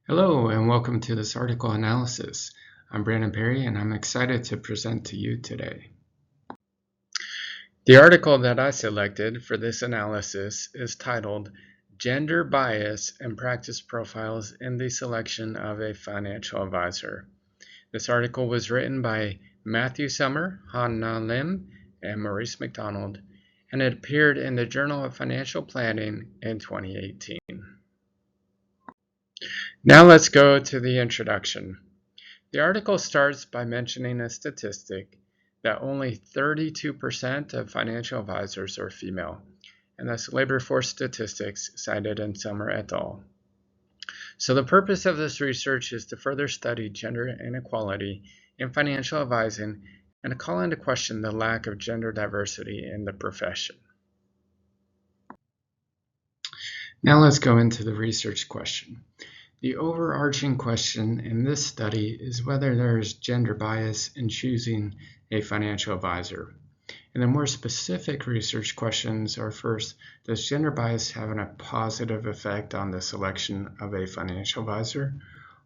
Hello and welcome to this article analysis. I'm Brandon Perry and I'm excited to present to you today. The article that I selected for this analysis is titled Gender Bias and Practice Profiles in the Selection of a Financial Advisor. This article was written by Matthew Sommer, Han-Na Lim, and Maurice McDonald, and it appeared in the Journal of Financial Planning in 2018. Now let's go to the introduction. The article starts by mentioning a statistic that only 32% of financial advisors are female, and that's labor force statistics cited in Sommer et al. So the purpose of this research is to further study gender inequality in financial advising and to call into question the lack of gender diversity in the profession. Now let's go into the research question. The overarching question in this study is whether there is gender bias in choosing a financial advisor. And the more specific research questions are first, does gender bias have a positive effect on the selection of a financial advisor?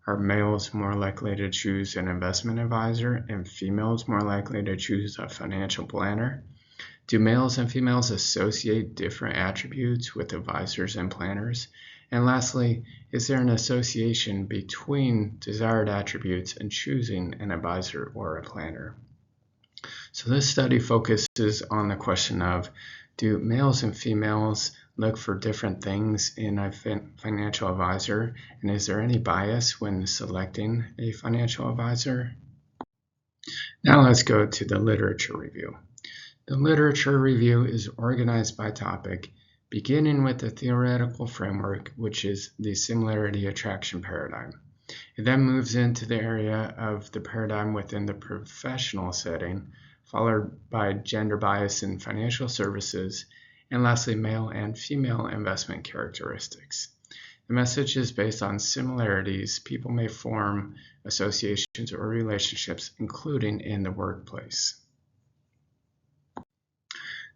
Are males more likely to choose an investment advisor and females more likely to choose a financial planner? Do males and females associate different attributes with advisors and planners? And lastly, is there an association between desired attributes and choosing an advisor or a planner? So this study focuses on the question of, do males and females look for different things in a financial advisor? And is there any bias when selecting a financial advisor? Now let's go to the literature review. The literature review is organized by topic, beginning with the theoretical framework, which is the similarity attraction paradigm. It then moves into the area of the paradigm within the professional setting, followed by gender bias in financial services, and lastly, male and female investment characteristics. The message is based on similarities people may form associations or relationships, including in the workplace.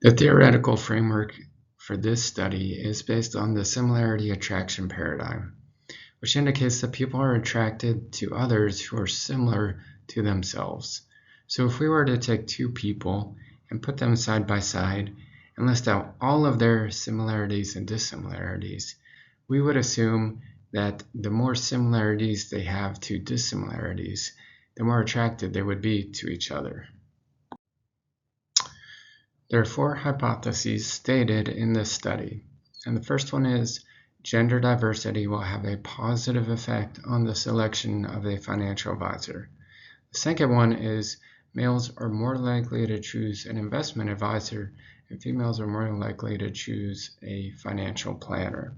The theoretical framework for this study is based on the similarity attraction paradigm, which indicates that people are attracted to others who are similar to themselves. So if we were to take two people and put them side by side and list out all of their similarities and dissimilarities, we would assume that the more similarities they have to dissimilarities, the more attracted they would be to each other. There are four hypotheses stated in this study, and the first one is gender diversity will have a positive effect on the selection of a financial advisor. The second one is males are more likely to choose an investment advisor and females are more likely to choose a financial planner.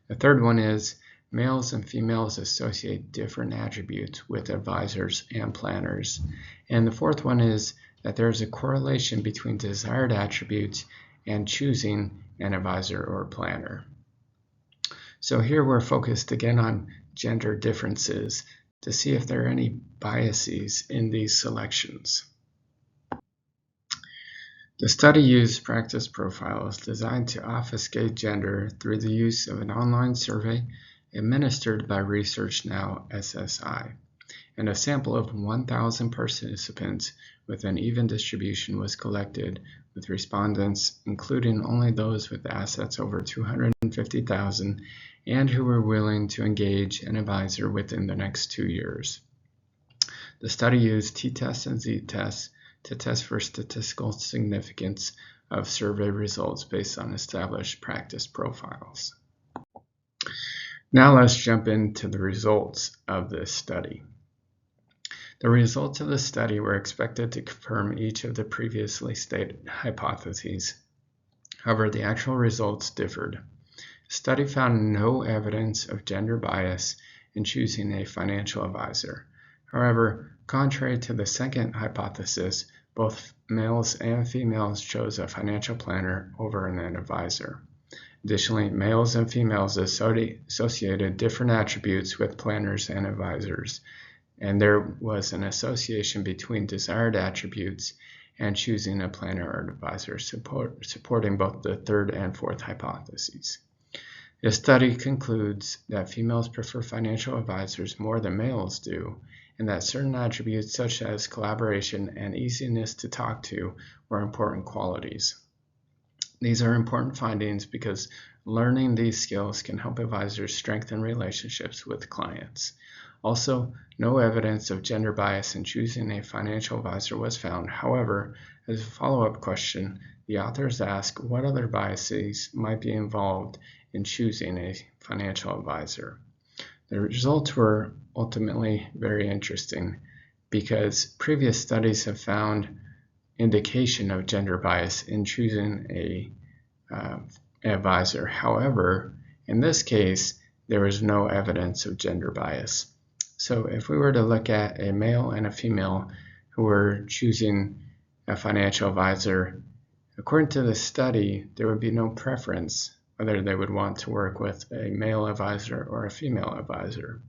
The third one is males and females associate different attributes with advisors and planners. And the fourth one is that there is a correlation between desired attributes and choosing an advisor or planner. So here we're focused again on gender differences to see if there are any biases in these selections. The study used practice profiles designed to obfuscate gender through the use of an online survey administered by ResearchNow SSI, and a sample of 1,000 participants with an even distribution was collected, with respondents including only those with assets over $250,000 and who were willing to engage an advisor within the next 2 years. The study used t-tests and z-tests to test for statistical significance of survey results based on established practice profiles. Now let's jump into the results of this study. The results of the study were expected to confirm each of the previously stated hypotheses. However, the actual results differed. The study found no evidence of gender bias in choosing a financial advisor. However, contrary to the second hypothesis, both males and females chose a financial planner over an advisor. Additionally, males and females associated different attributes with planners and advisors, and there was an association between desired attributes and choosing a planner or advisor, supporting both the third and fourth hypotheses. The study concludes that females prefer financial advisors more than males do, and that certain attributes such as collaboration and easiness to talk to were important qualities. These are important findings because learning these skills can help advisors strengthen relationships with clients. Also, no evidence of gender bias in choosing a financial advisor was found. However, as a follow-up question, the authors ask what other biases might be involved in choosing a financial advisor. The results were ultimately very interesting because previous studies have found indication of gender bias in choosing an advisor. However, in this case, there was no evidence of gender bias. So if we were to look at a male and a female who were choosing a financial advisor, according to this study, there would be no preference whether they would want to work with a male advisor or a female advisor.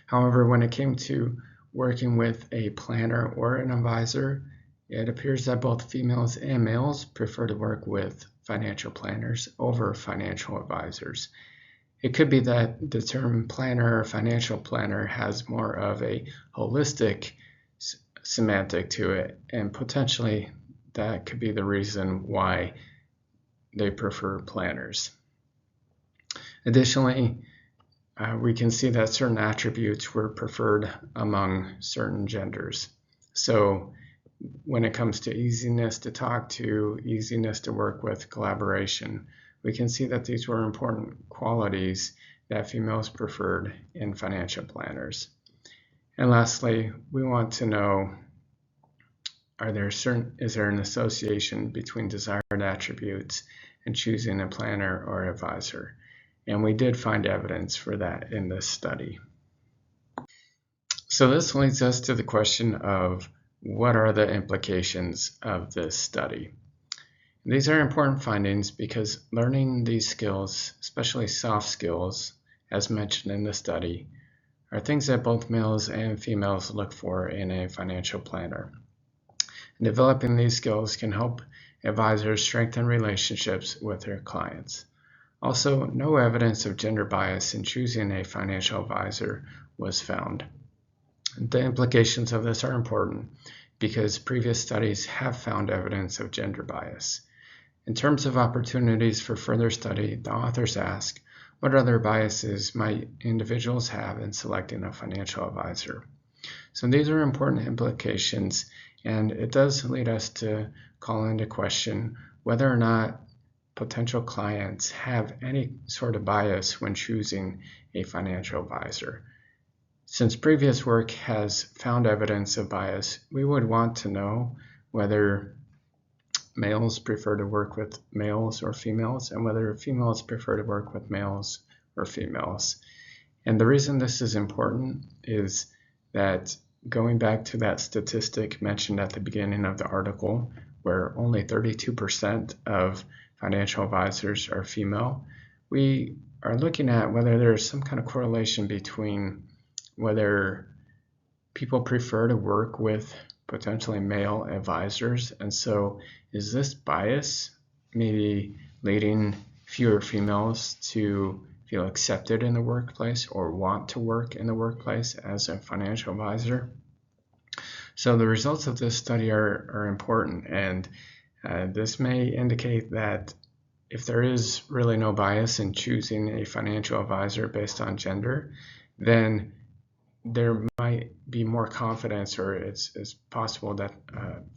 However, when it came to working with a planner or an advisor, it appears that both females and males prefer to work with financial planners over financial advisors. It could be that the term planner or financial planner has more of a holistic semantic to it, and potentially that could be the reason why they prefer planners. Additionally, we can see that certain attributes were preferred among certain genders. So when it comes to easiness to talk to, easiness to work with, collaboration, we can see that these were important qualities that females preferred in financial planners. And lastly, we want to know, is there an association between desired attributes and choosing a planner or advisor? And we did find evidence for that in this study. So this leads us to the question of what are the implications of this study? These are important findings because learning these skills, especially soft skills, as mentioned in the study, are things that both males and females look for in a financial planner. And developing these skills can help advisors strengthen relationships with their clients. Also, no evidence of gender bias in choosing a financial advisor was found. The implications of this are important because previous studies have found evidence of gender bias. In terms of opportunities for further study, the authors ask, what other biases might individuals have in selecting a financial advisor? So these are important implications, and it does lead us to call into question whether or not potential clients have any sort of bias when choosing a financial advisor. Since previous work has found evidence of bias, we would want to know whether males prefer to work with males or females, and whether females prefer to work with males or females. And the reason this is important is that going back to that statistic mentioned at the beginning of the article, where only 32% of financial advisors are female, we are looking at whether there's some kind of correlation between whether people prefer to work with potentially male advisors, and so is this bias maybe leading fewer females to feel accepted in the workplace or want to work in the workplace as a financial advisor? So the results of this study are important, and this may indicate that if there is really no bias in choosing a financial advisor based on gender, then there might be more confidence, or it's possible that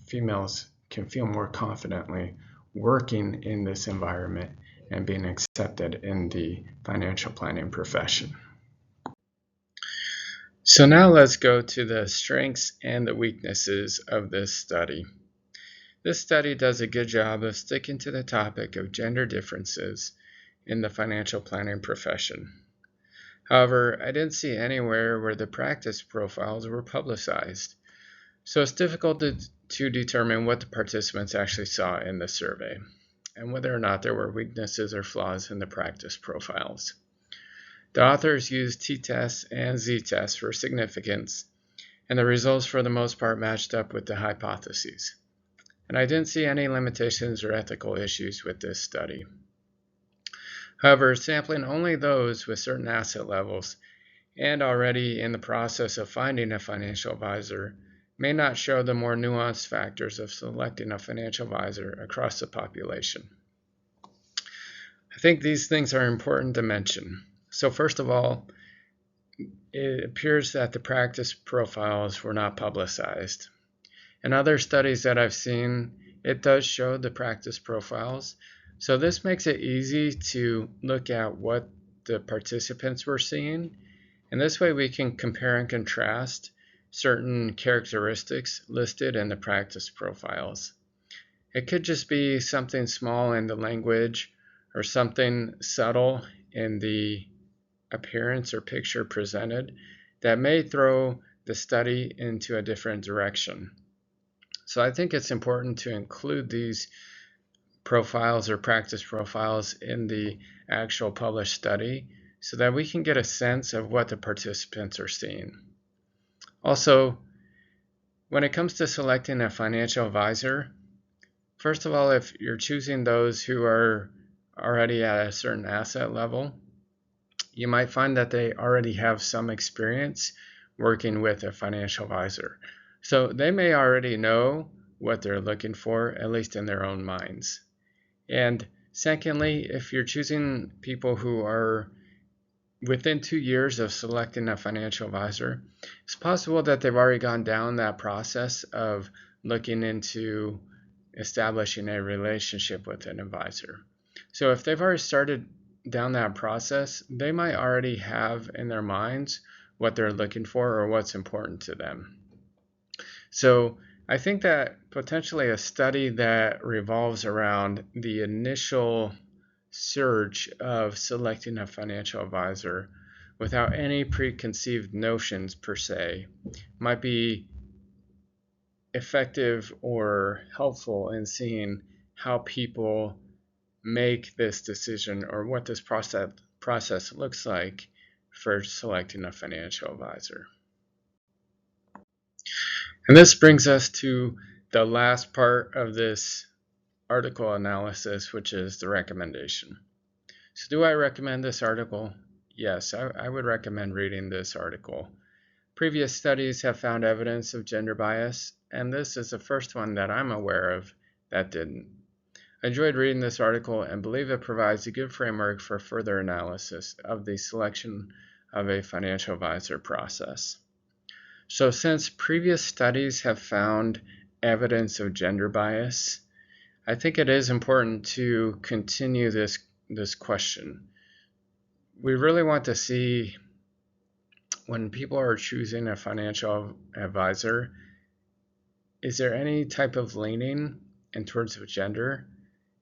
females can feel more confidently working in this environment and being accepted in the financial planning profession. So now let's go to the strengths and the weaknesses of this study. This study does a good job of sticking to the topic of gender differences in the financial planning profession. However, I didn't see anywhere where the practice profiles were publicized, so it's difficult to determine what the participants actually saw in the survey, and whether or not there were weaknesses or flaws in the practice profiles. The authors used t-tests and z-tests for significance, and the results for the most part matched up with the hypotheses. And I didn't see any limitations or ethical issues with this study. However, sampling only those with certain asset levels and already in the process of finding a financial advisor may not show the more nuanced factors of selecting a financial advisor across the population. I think these things are important to mention. So first of all, it appears that the practice profiles were not publicized. In other studies that I've seen, it does show the practice profiles. So this makes it easy to look at what the participants were seeing. And this way we can compare and contrast certain characteristics listed in the practice profiles. It could just be something small in the language or something subtle in the appearance or picture presented that may throw the study into a different direction. So I think it's important to include these profiles or practice profiles in the actual published study so that we can get a sense of what the participants are seeing. Also, when it comes to selecting a financial advisor, first of all, if you're choosing those who are already at a certain asset level, you might find that they already have some experience working with a financial advisor. So they may already know what they're looking for, at least in their own minds. And secondly, if you're choosing people who are within 2 years of selecting a financial advisor, it's possible that they've already gone down that process of looking into establishing a relationship with an advisor. So if they've already started down that process, they might already have in their minds what they're looking for or what's important to them. So I think that potentially a study that revolves around the initial search of selecting a financial advisor without any preconceived notions per se might be effective or helpful in seeing how people make this decision or what this process looks like for selecting a financial advisor. And this brings us to the last part of this article analysis, which is the recommendation. So do I recommend this article? Yes, I would recommend reading this article. Previous studies have found evidence of gender bias, and this is the first one that I'm aware of that didn't. I enjoyed reading this article and believe it provides a good framework for further analysis of the selection of a financial advisor process. So since previous studies have found evidence of gender bias, I think it is important to continue this question. We really want to see when people are choosing a financial advisor, is there any type of leaning in terms of gender?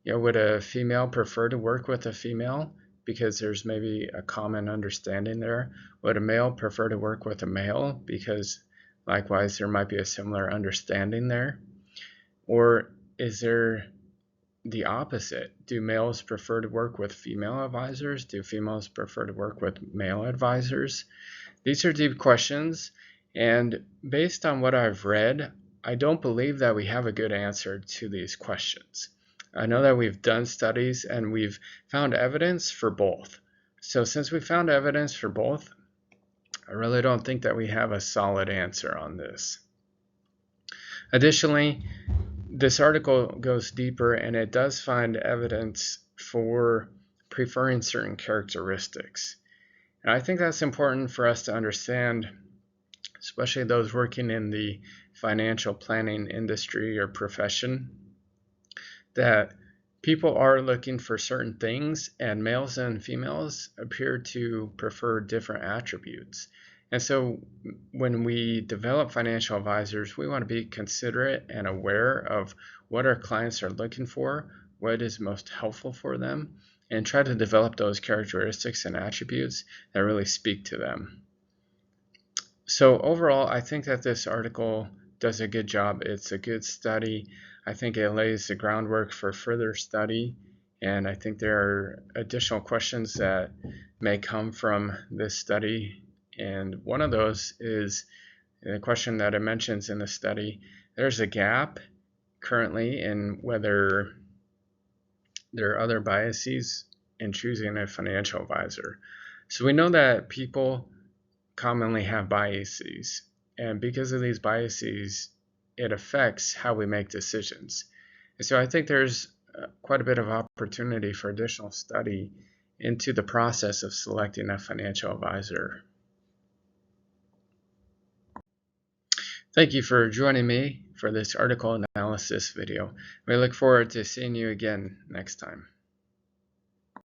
Would a female prefer to work with a female because there's maybe a common understanding there? Would a male prefer to work with a male because likewise there might be a similar understanding there? Or is there the opposite? Do males prefer to work with female advisors? Do females prefer to work with male advisors? These are deep questions, and based on what I've read, I don't believe that we have a good answer to these questions. I know that we've done studies and we've found evidence for both. So since we found evidence for both, I really don't think that we have a solid answer on this. Additionally, this article goes deeper and it does find evidence for preferring certain characteristics. And I think that's important for us to understand, especially those working in the financial planning industry or profession, that people are looking for certain things and males and females appear to prefer different attributes. And so when we develop financial advisors, we want to be considerate and aware of what our clients are looking for, what is most helpful for them, and try to develop those characteristics and attributes that really speak to them. So overall, I think that this article does a good job. It's a good study. I think it lays the groundwork for further study, and I think there are additional questions that may come from this study. And one of those is the question that it mentions in the study. There's a gap currently in whether there are other biases in choosing a financial advisor. So we know that people commonly have biases, and because of these biases, it affects how we make decisions. And so I think there's quite a bit of opportunity for additional study into the process of selecting a financial advisor. Thank you for joining me for this article analysis video. We look forward to seeing you again next time.